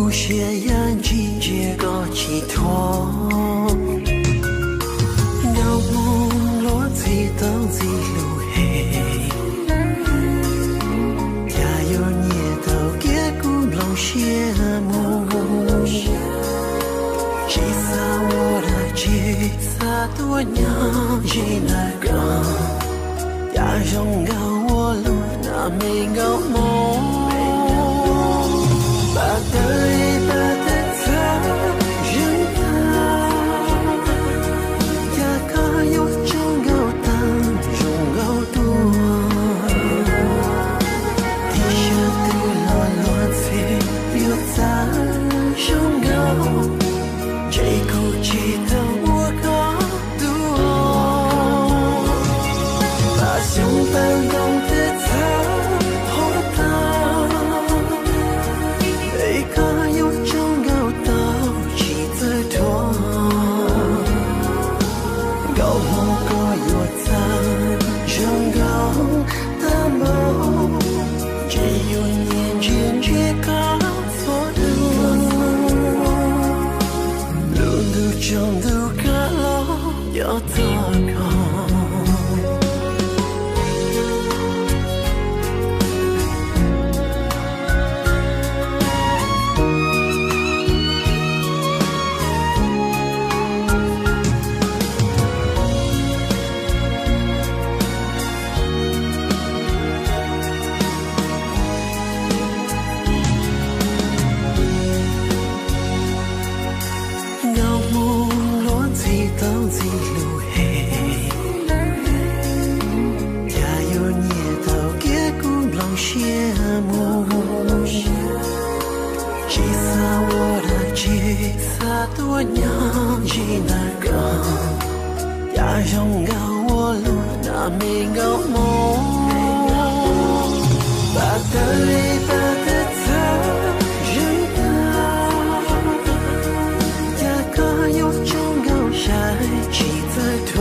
故事眼睛结个寄托，有梦落自当自路黑，也有年头结果拢羡慕，其实我的吉他多年已来讲，也让我路那没有梦。把得一把的他人他，也可有种高档种高多，地下的乱子有在种高，这股气的我高度，把想搬动的他。trong đâu cả lo cho ta còn多年已难讲，也让我路那没有梦，把得一把的他人他，也可有种高山起在多，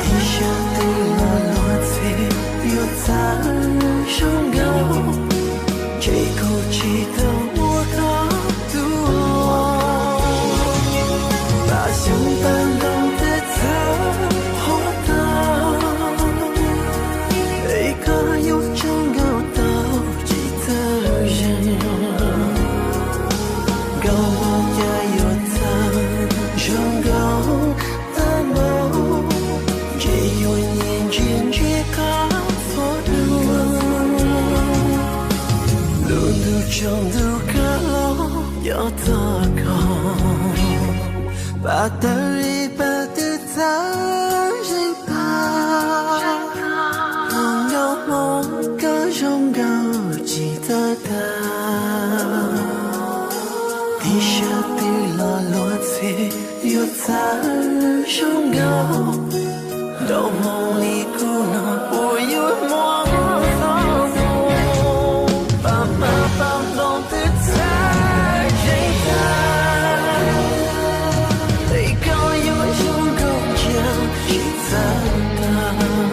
地下的乱子有在上高，这口气的。trong đâu cả lo cho ta còn bà tới bà tự ta riêng ta còn nhau mong cả trong gạo chỉ ta đi xa từ lo lo gì yêu ta trong gạo đâu mong ly cô nó bồi yêu mong Hãy subscribe cho kênh Ghiền Mì Gõ để không bỏ lỡ